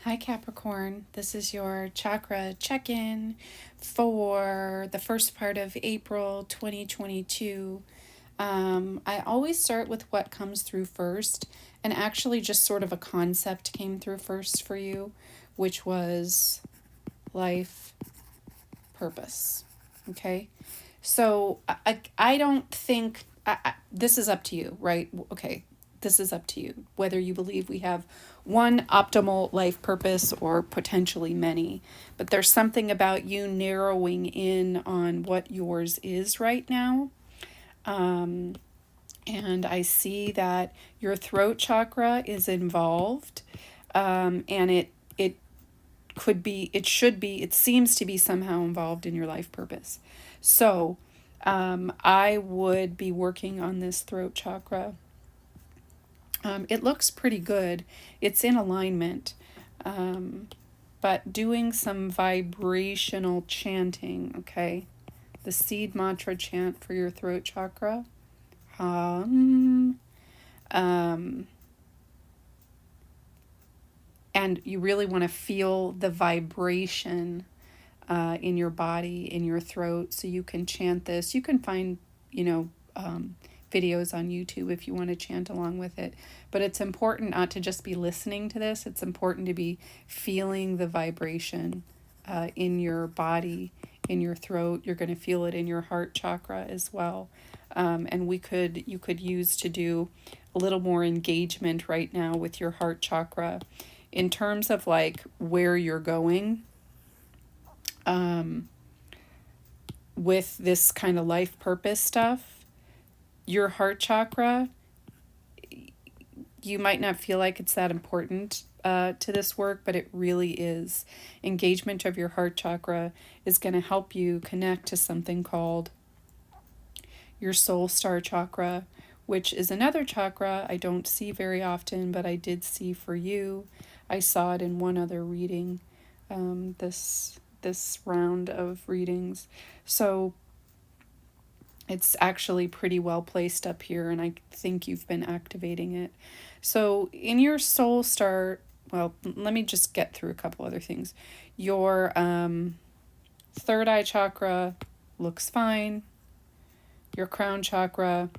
Hi Capricorn, this is your chakra check-in for the first part of April 2022. I always start with what comes through first, and actually just sort of a concept came through first for you, which was life purpose. Okay, so I don't think, this is up to you, right? Okay, this is up to you, whether you believe we have one optimal life purpose or potentially many. But there's something about you narrowing in on what yours is right now. And I see that your throat chakra is involved, and it could be, it should be, it seems to be somehow involved in your life purpose. So I would be working on this throat chakra. It looks pretty good. It's in alignment. But doing some vibrational chanting, okay? The seed mantra chant for your throat chakra. And you really want to feel the vibration in your body, in your throat, so you can chant this. You can find, videos on YouTube if you want to chant along with it. But it's important not to just be listening to this. It's important to be feeling the vibration in your body, in your throat. You're going to feel it in your heart chakra as well. And you could use to do a little more engagement right now with your heart chakra in terms of like where you're going with this kind of life purpose stuff. Your heart chakra, you might not feel like it's that important to this work, but it really is. Engagement of your heart chakra is going to help you connect to something called your soul star chakra, which is another chakra I don't see very often, but I did see for you. I saw it in one other reading, this round of readings. So it's actually pretty well placed up here, and I think you've been activating it. So in your soul star, well, let me just get through a couple other things. Your third eye chakra looks fine. Your crown chakra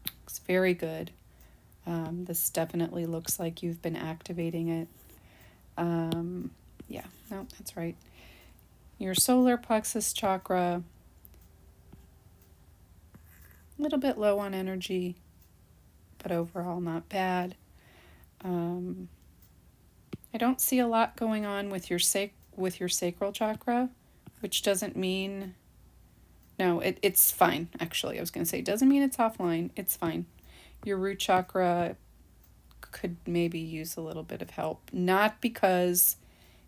looks very good. This definitely looks like you've been activating it. Yeah, no, that's right. Your solar plexus chakra, a little bit low on energy, but overall not bad. I don't see a lot going on with your sacral chakra, which doesn't mean, no, it's fine, actually. I was going to say, it doesn't mean it's offline. It's fine. Your root chakra could maybe use a little bit of help. Not because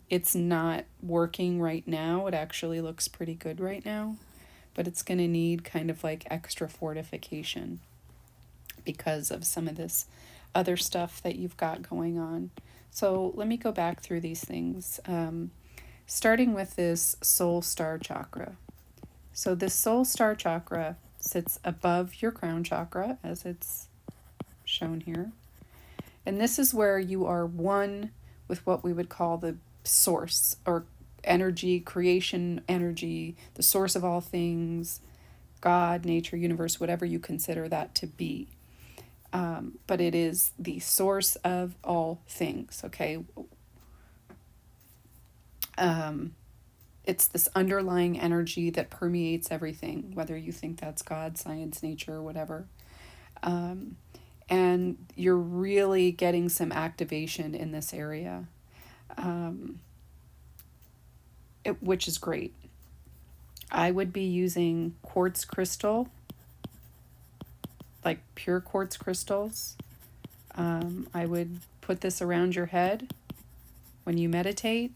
it's not working right now. It actually looks pretty good right now. But it's going to need kind of like extra fortification because of some of this other stuff that you've got going on. So let me go back through these things. Starting with this soul star chakra. So this soul star chakra sits above your crown chakra, as it's shown here. And this is where you are one with what we would call the source, or energy, creation energy, the source of all things, God, nature, universe, whatever you consider that to be. But it is the source of all things, okay? It's this underlying energy that permeates everything, whether you think that's God, science, nature, whatever. And you're really getting some activation in this area, which is great. I would be using quartz crystal, like pure quartz crystals. I would put this around your head when you meditate,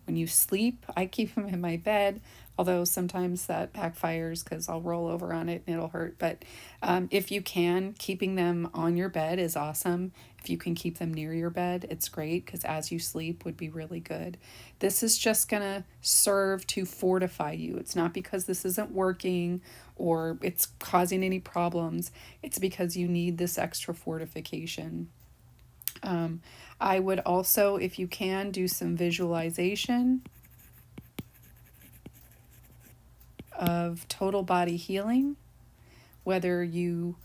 when you sleep. I keep them in my bed, although sometimes that backfires because I'll roll over on it and it'll hurt. But if you can, keeping them on your bed is awesome. If you can keep them near your bed, it's great, because as you sleep would be really good. This is just going to serve to fortify you. It's not because this isn't working or it's causing any problems. It's because you need this extra fortification. I would also, if you can, do some visualization of total body healing, whether you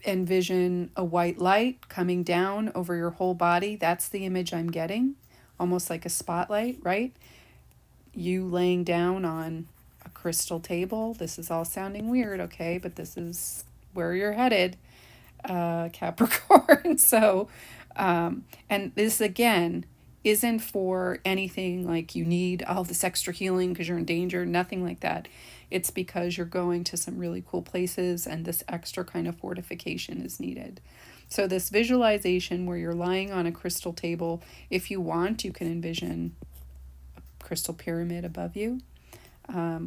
envision a white light coming down over your whole body. That's the image I'm getting, almost like a spotlight, right? You laying down on a crystal table. This is all sounding weird, okay, but this is where you're headed, Capricorn. So, and this again isn't for anything like you need all this extra healing because you're in danger, nothing like that. It's because you're going to some really cool places and this extra kind of fortification is needed. So, this visualization where you're lying on a crystal table, if you want, you can envision a crystal pyramid above you.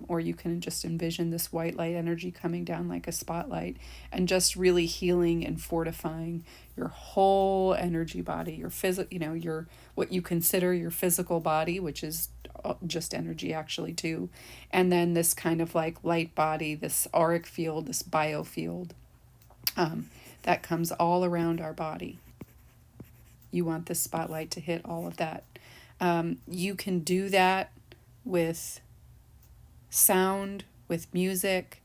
Or you can just envision this white light energy coming down like a spotlight and just really healing and fortifying your whole energy body, your your what you consider your physical body, which is just energy actually too, and then this kind of like light body, this auric field, this biofield that comes all around our body. You want this spotlight to hit all of that. You can do that with sound, with music.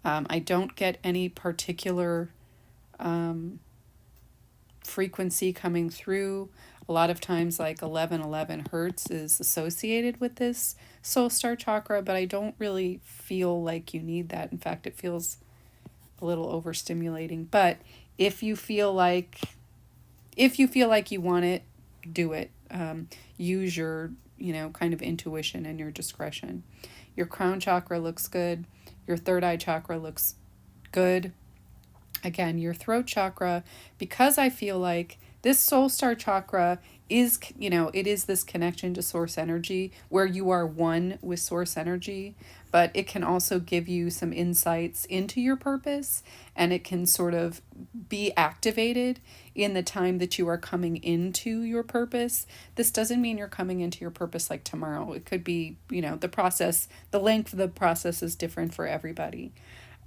I don't get any particular frequency coming through. A lot of times, like 1111 hertz is associated with this soul star chakra, but I don't really feel like you need that. In fact, it feels a little overstimulating. But if you feel like you want it, do it. Use your kind of intuition and your discretion. Your crown chakra looks good. Your third eye chakra looks good. Again, your throat chakra, because I feel like this soul star chakra is, it is this connection to source energy where you are one with source energy, but it can also give you some insights into your purpose, and it can sort of be activated in the time that you are coming into your purpose. This doesn't mean you're coming into your purpose like tomorrow. It could be, the length of the process is different for everybody.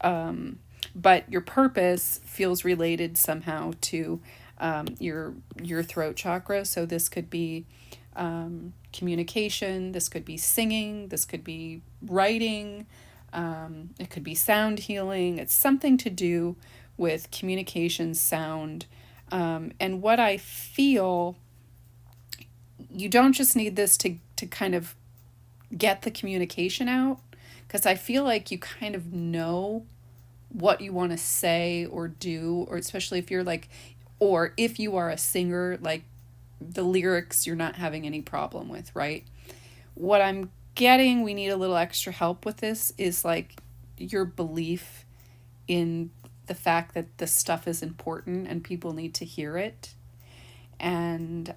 But your purpose feels related somehow to your throat chakra. So this could be communication, this could be singing, this could be writing, it could be sound healing. It's something to do with communication, sound. And what I feel, you don't just need this to kind of get the communication out, because I feel like you kind of know what you want to say or do, or especially if you're like, or if you are a singer, like the lyrics you're not having any problem with, right? What I'm getting, we need a little extra help with this, is like your belief in the fact that this stuff is important and people need to hear it. And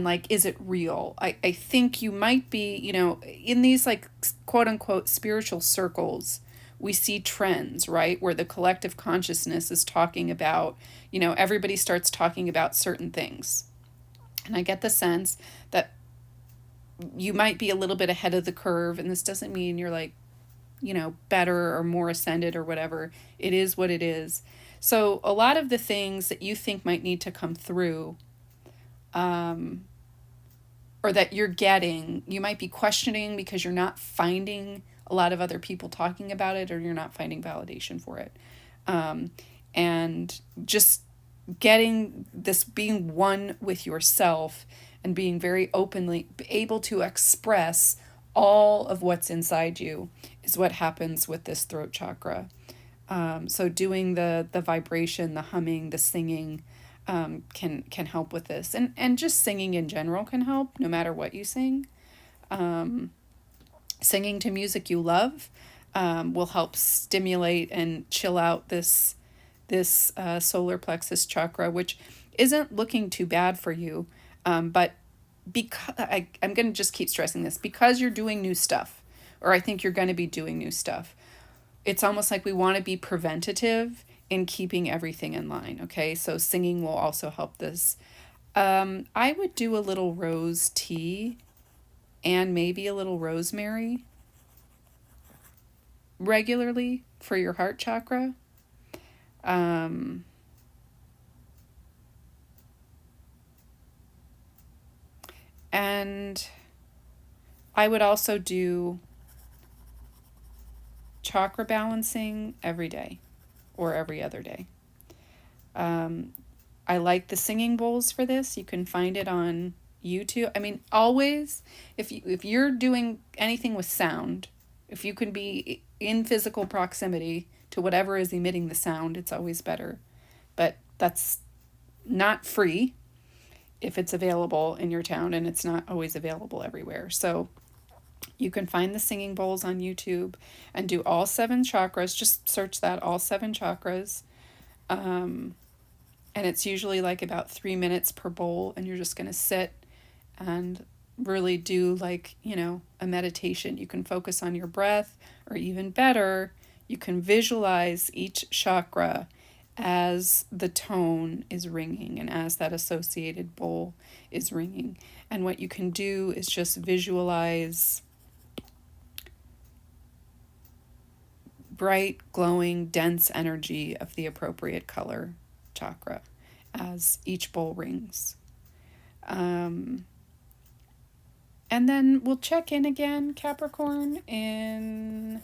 like, is it real? I think you might be, in these like quote unquote spiritual circles, we see trends, right? Where the collective consciousness is talking about, everybody starts talking about certain things. And I get the sense that you might be a little bit ahead of the curve, and this doesn't mean you're like, better or more ascended or whatever. It is what it is. So a lot of the things that you think might need to come through, or that you're getting, you might be questioning because you're not finding a lot of other people talking about it, or you're not finding validation for it. And just getting this, being one with yourself and being very openly able to express all of what's inside you is what happens with this throat chakra. So doing the vibration, the humming, the singing, can help with this, and just singing in general can help no matter what you sing. Singing to music you love will help stimulate and chill out this solar plexus chakra, which isn't looking too bad for you. But because I'm going to just keep stressing this, because you're doing new stuff, or I think you're going to be doing new stuff, it's almost like we want to be preventative in keeping everything in line. Okay, so singing will also help this. I would do a little rose tea and maybe a little rosemary regularly for your heart chakra. Um, and I would also do chakra balancing every day or every other day. Um, I like the singing bowls for this. You can find it on YouTube. I mean, always if you're doing anything with sound, if you can be in physical proximity to whatever is emitting the sound, it's always better. But that's not free if it's available in your town, and it's not always available everywhere. So you can find the singing bowls on YouTube and do all 7 chakras. Just search that, all 7 chakras. Um, and it's usually like about 3 minutes per bowl, and you're just going to sit and really do, like, a meditation. You can focus on your breath, or even better, you can visualize each chakra as the tone is ringing and as that associated bowl is ringing. And what you can do is just visualize bright, glowing, dense energy of the appropriate color chakra as each bowl rings. And then we'll check in again, Capricorn, in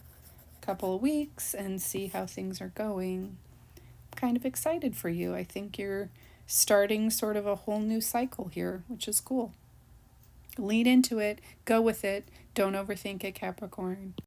a couple of weeks and see how things are going. I'm kind of excited for you. I think you're starting sort of a whole new cycle here, which is cool. Lean into it, go with it, don't overthink it, Capricorn.